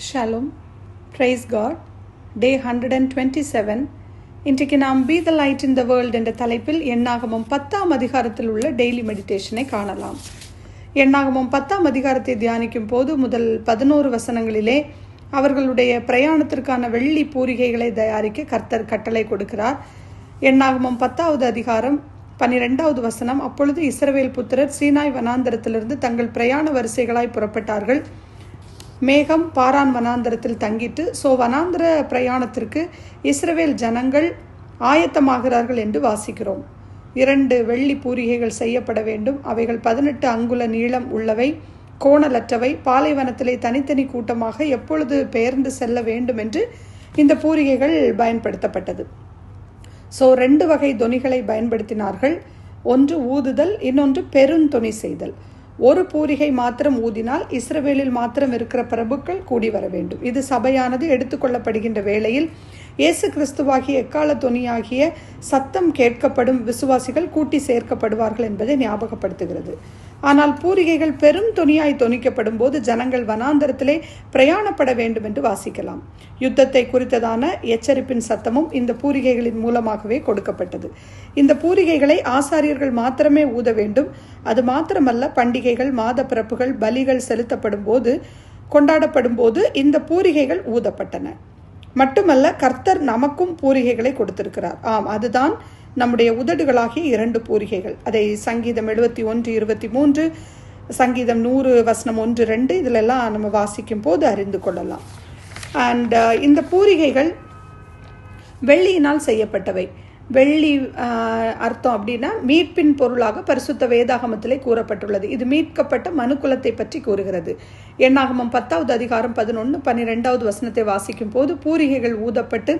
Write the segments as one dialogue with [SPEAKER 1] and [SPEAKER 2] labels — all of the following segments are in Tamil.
[SPEAKER 1] ஷாலும், பிரைஸ் காட். டே 127. இன்றைக்கு நாம் be the light in the world என்ற தலைப்பில் எண்ணாகமம் 10ஆம் அதிகாரத்தில் உள்ள டெய்லி மெடிடேஷனை காணலாம். எண்ணாகமம் 10ஆம் அதிகாரத்தை தியானிக்கும் போது முதல் 11 வசனங்களிலே அவர்களுடைய பிரயாணத்திற்கான வெள்ளி பூரிகைகளை தயாரிக்க கர்த்தர் கட்டளை கொடுக்கிறார். எண்ணாகமம் 10வது அதிகாரம் 12வது வசனம், அப்பொழுது இஸ்ரவேல் புத்திரர் சீனாய் வனாந்தரத்திலிருந்து தங்கள் பிரயாண வரிசைகளாய் புறப்பட்டார்கள். மேகம் பாரான் வனாந்தரத்தில் தங்கிட்டு, வனாந்தர பிரயாணத்திற்கு இஸ்ரவேல் ஜனங்கள் ஆயத்தமாகிறார்கள் என்று வாசிக்கிறோம். 2 வெள்ளி பூரிகைகள் செய்யப்பட வேண்டும். அவைகள் 18 அங்குல நீளம் உள்ளவை, கோணலற்றவை, பாலைவனத்திலே தனித்தனி கூட்டமாக எப்பொழுது பெயர்ந்து செல்ல வேண்டும் என்று இந்த பூரிகைகள் பயன்படுத்தப்பட்டது. 2 வகை தொனிகளை பயன்படுத்தினார்கள். ஒன்று ஊதுதல், இன்னொன்று பெருந்தொனி செய்தல். ஒரு பூரிகை மாத்திரம் ஊதினால் இஸ்ரவேலில் மாத்திரம் இருக்கிற பிரபுக்கள் கூடி வர வேண்டும். இது சபையானது எடுத்துக்கொள்ளப்படுகின்ற வேளையில் இயேசு கிறிஸ்துவாகிய எக்கால தொனியாகிய சத்தம் கேட்கப்படும் விசுவாசிகள் கூட்டி சேர்க்கப்படுவார்கள் என்பதை ஞாபகப்படுத்துகிறது. ஆனால் பூரிகைகள் பெரும் தொனியாய் தொனிக்கப்படும் போது ஜனங்கள் வனாந்தரத்திலே பிரயாணப்பட வேண்டும் என்று வாசிக்கலாம். யுத்தத்தை குறித்ததான எச்சரிப்பின் சத்தமும் இந்த பூரிகைகளின் மூலமாகவே கொடுக்கப்பட்டது. இந்த பூரிகைகளை ஆசாரியர்கள் மாத்திரமே ஊத வேண்டும். அது மாத்திரமல்ல, பண்டிகைகள், மாத பிறப்புகள், பலிகள் செலுத்தப்படும் போது, கொண்டாடப்படும் போது இந்த பூரிகைகள் ஊதப்பட்டன. மட்டுமல்ல, கர்த்தர் நமக்கும் பூரிகைகளை கொடுத்திருக்கிறார். அதுதான் நம்முடைய உதடுகளாகிய 2 பூரிகைகள். அதை சங்கீதம் 71:23, சங்கீதம் 100:1-2 இதிலெல்லாம் நம்ம வாசிக்கும் போது அறிந்து கொள்ளலாம். அண்ட் இந்த பூரிகைகள் வெள்ளியினால் செய்யப்பட்டவை. வெள்ளி அர்த்தம் அப்படின்னா மீட்பின் பொருளாக பரிசுத்த வேதாகமத்திலே கூறப்பட்டுள்ளது. இது மீட்கப்பட்ட மனுக்குலத்தை பற்றி கூறுகிறது. எண்ணாகமம் 10வது அதிகாரம் 11-12வது வசனத்தை வாசிக்கும் போது பூரிகைகள் ஊதப்பட்டு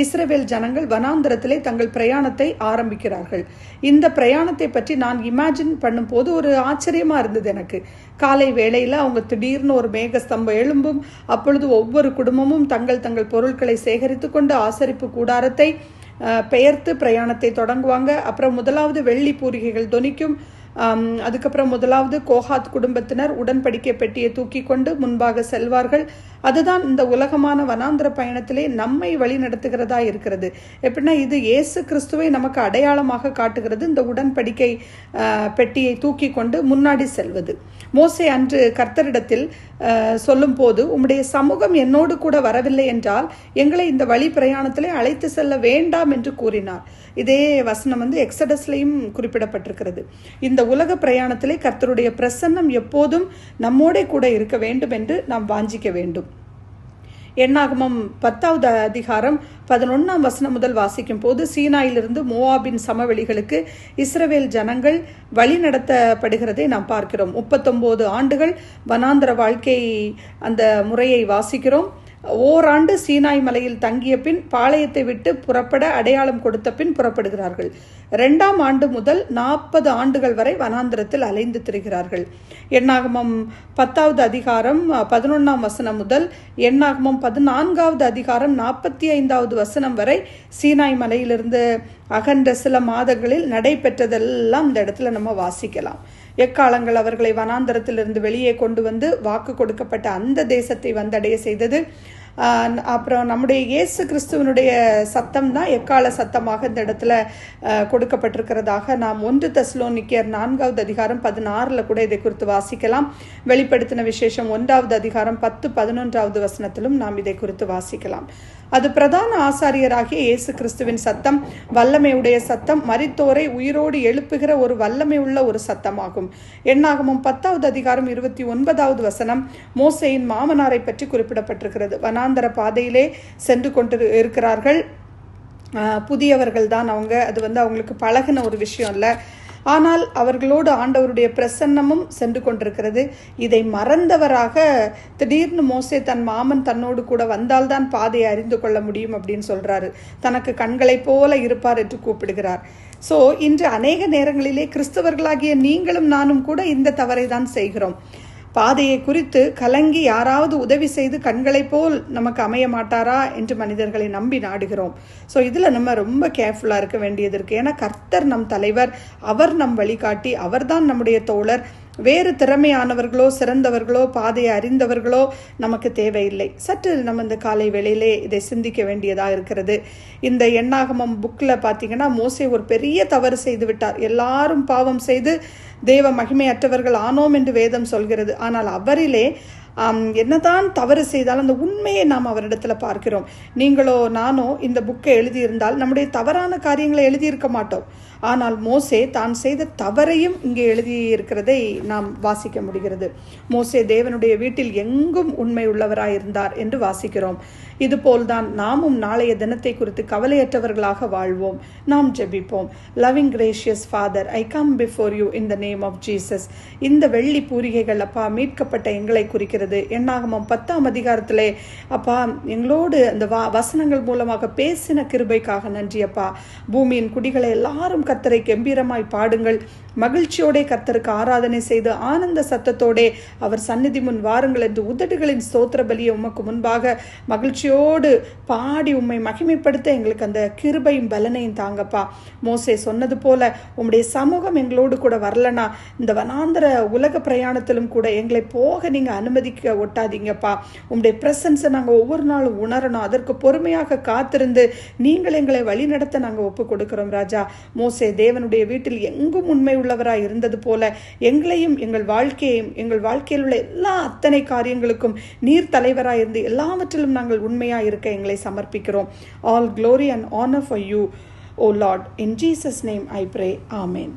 [SPEAKER 1] இஸ்ரவேல் ஜனங்கள் வனாந்தரத்திலே தங்கள் பிரயாணத்தை ஆரம்பிக்கிறார்கள். இந்த பிரயாணத்தை பற்றி நான் இமேஜின் பண்ணும்போது ஒரு ஆச்சரியமா இருந்தது எனக்கு. காலை வேளையில் அவங்க திடீர்னு ஒரு மேகஸ்தம்பம் எழும்பும். அப்பொழுது ஒவ்வொரு குடும்பமும் தங்கள் தங்கள் பொருட்களை சேகரித்து கொண்டு ஆசரிப்பு கூடாரத்தை பெயர்த்து பிரயாணத்தை தொடங்குவாங்க. அப்புறம் முதலாவது வெள்ளி பூரிகைகள் தொனிக்கும். அதுக்கப்புறம் முதலாவது கோஹாத் குடும்பத்தினர் உடன்படிக்கை பெட்டியை தூக்கி கொண்டு முன்பாக செல்வார்கள். அதுதான் இந்த உலகமான வனாந்திர பயணத்திலே நம்மை வழி நடத்துகிறதா இருக்கிறது. எப்படின்னா, இது இயேசு கிறிஸ்துவை நமக்கு அடையாளமாக காட்டுகிறது. இந்த உடன்படிக்கை பெட்டியை தூக்கி கொண்டு முன்னாடி செல்வது. மோசே அன்று கர்த்தரிடத்தில் சொல்லும் போது, உம்முடைய சமூகம் என்னோடு கூட வரவில்லை என்றால் எங்களை இந்த வழி பிரயாணத்திலே அழைத்து செல்ல வேண்டாம் என்று கூறினார். இதே வசனம் எக்ஸடஸ்லையும் குறிப்பிடப்பட்டிருக்கிறது. இந்த உலக பிரயாணத்திலே கர்த்தருடைய பிரசன்னம் எப்போதும் நம்மோட கூட இருக்க வேண்டும் என்று நாம் வாஞ்சிக்க வேண்டும். எண்ணாகமம் 10வது அதிகாரம் 11ஆம் வசனம் முதல் வாசிக்கும் போது, சீனாயிலிருந்து மோவாபின் சமவெளிகளுக்கு இஸ்ரவேல் ஜனங்கள் வழி நடத்தப்படுகிறதை நாம் பார்க்கிறோம். 39 ஆண்டுகள் வனாந்தர வாழ்க்கை அந்த முறையை வாசிக்கிறோம். ஓராண்டு சீனாய் மலையில் தங்கிய பின் பாளையத்தை விட்டு புறப்பட அடையாளம் கொடுத்த பின் புறப்படுகிறார்கள். 2ஆம் ஆண்டு முதல் 40 ஆண்டுகள் வரை வனாந்திரத்தில் அலைந்து திரிகிறார்கள். எண்ணாகமம் 10வது அதிகாரம் 11ஆம் வசனம் முதல் எண்ணாகமம் 14வது அதிகாரம் 45வது வசனம் வரை சீனாய் மலையிலிருந்து அகன்ற சில மாதங்களில் நடைபெற்றதெல்லாம் இந்த இடத்துல நம்ம வாசிக்கலாம். எக்காலங்கள் அவர்களை வனாந்தரத்திலிருந்து வெளியே கொண்டு வந்து வாக்கு கொடுக்கப்பட்ட அந்த தேசத்தை வந்தடைய செய்தது. அப்புறம் நம்முடைய இயேசு கிறிஸ்துவனுடைய சத்தம் தான் எக்கால சத்தமாக இந்த இடத்துல கொடுக்கப்பட்டிருக்கிறதாக நாம் 1 தெசலோனிக்கேயர் 4வது அதிகாரம் 16 கூட இதை குறித்து வாசிக்கலாம். வெளிப்படுத்தின விசேஷம் 1வது அதிகாரம் 10-11வது வசனத்திலும் நாம் இதை குறித்து வாசிக்கலாம். அது பிரதான ஆசாரியராகிய இயேசு கிறிஸ்துவின் சத்தம், வல்லமையுடைய சத்தம், மரித்தோரை உயிரோடு எழுப்புகிற ஒரு வல்லமை உள்ள ஒரு சத்தமாகும். எண்ணாகமம் 10வது அதிகாரம் 29வது வசனம் மோசேயின் மாமனாரை பற்றி குறிப்பிடப்பட்டிருக்கிறது. வனாந்தர பாதையிலே சென்று கொண்டு இருக்கிறார்கள். புதியவர்கள் தான் அவங்க. அது அவங்களுக்கு பழகின ஒரு விஷயம் இல்லை. ஆனால் அவர்களோடு ஆண்டவருடைய பிரசன்னமும் சென்று கொண்டிருக்கிறது. இதை மறந்தவராக திடீர்னு மோசே தன் மாமன் தன்னோடு கூட வந்தால்தான் பாதையை அறிந்து கொள்ள முடியும் அப்படின்னு சொல்றாரு. தனக்கு கண்களை போல இருப்பார் என்று கூப்பிடுகிறார். இன்று அநேக நேரங்களிலே கிறிஸ்தவர்களாகிய நீங்களும் நானும் கூட இந்த தவறை தான் செய்கிறோம். பாதையை குறித்து கலங்கி யாராவது உதவி செய்து கண்களை போல் நமக்கு அமைய மாட்டாரா என்று மனிதர்களை நம்பி நாடுகிறோம். இதில் நம்ம ரொம்ப கேர்ஃபுல்லாக இருக்க வேண்டியது இருக்கு. ஏன்னா கர்த்தர் நம் தலைவர், அவர் நம் வழிகாட்டி, அவர்தான் நம்முடைய தோழர். வேறு திறமையானவர்களோ சிறந்தவர்களோ பாதையை அறிந்தவர்களோ நமக்கு தேவையில்லை. சற்று நம்ம இந்த காலை வேளையிலே இதை சிந்திக்க வேண்டியதாக இருக்கிறது. இந்த எண்ணாகமம் புக்கில் பார்த்தீங்கன்னா மோசே ஒரு பெரிய தவறு செய்து விட்டார். எல்லாரும் பாவம் செய்து தேவ மகிமையற்றவர்கள் ஆனோம் என்று வேதம் சொல்கிறது. ஆனால் அவரிலே என்னதான் தவறு செய்தாலும் அந்த உண்மையை நாம் அவரிடத்துல பார்க்கிறோம். நீங்களோ நானோ இந்த புக்கை எழுதியிருந்தால் நம்முடைய தவறான காரியங்களை எழுதியிருக்க மாட்டோம். ஆனால் மோசே தான் செய்த தவறையும் இங்கே எழுதியிருக்கிறதை நாம் வாசிக்க முடிகிறது. மோசே தேவனுடைய வீட்டில் எங்கும் உண்மை உள்ளவராயிருந்தார் என்று வாசிக்கிறோம். இதுபோல்தான் நாமும் நாளைய தினத்தை குறித்து கவலையற்றவர்களாக வாழ்வோம். நாம் ஜெபிப்போம். Loving gracious father, I come before you in the name of Jesus. இந்த வெள்ளி பூரிகைகள் அப்பா மீட்கப்பட்ட எங்களை குறிக்கிறது. எண்ணாகமம் 10ஆம் அதிகாரத்திலே அப்பா எங்களோடு அந்த வசனங்கள் மூலமாக பேசின கிருபைக்காக நன்றி அப்பா. பூமியின் குடிகளை எல்லாரும் கர்த்தரை கம்பீரமாய் பாடுங்கள், மகிழ்ச்சியோட கர்த்தருக்கு ஆராதனை செய்து ஆனந்த சத்தத்தோடே அவர் சந்நிதி முன் வாருங்கள் என்று உதடுகளின் ஸ்தோத்திர பலியை உமக்கு முன்பாக மகிழ்ச்சியோடு பாடி உம்மை மகிமைப்படுத்த எங்களுக்கு அந்த கிருபையும் பலனையும் தாங்கப்பா. மோசே சொன்னது போல உம்முடைய சமூகம் எங்களோடு கூட வரலனா இந்த வனாந்தர உலக பிரயாணத்திலும் கூட எங்களை போக நீங்க அனுமதிக்க ஒட்டாதீங்கப்பா. உம்முடைய பிரசன்ஸை நாங்கள் ஒவ்வொரு நாளும் உணரணும். அதற்கு பொறுமையாக காத்திருந்து நீங்கள் எங்களை வழி நடத்த நாங்கள் ஒப்பு கொடுக்கிறோம் ராஜா. மோசே தேவனுடைய வீட்டில் எங்கும் உண்மை உள்ளவராய் இருந்தது போல எங்களையும் எங்கள் வாழ்க்கையில் உள்ள எல்லா அத்தனை காரியங்களுக்கும் நீர் தலைவராய் இருந்து எல்லாவற்றிலும் நாங்கள் உண்மையாய் இருக்க எங்களை சமர்ப்பிக்கிறோம். All glory and honor for you, O Lord. In Jesus' name I pray. Amen.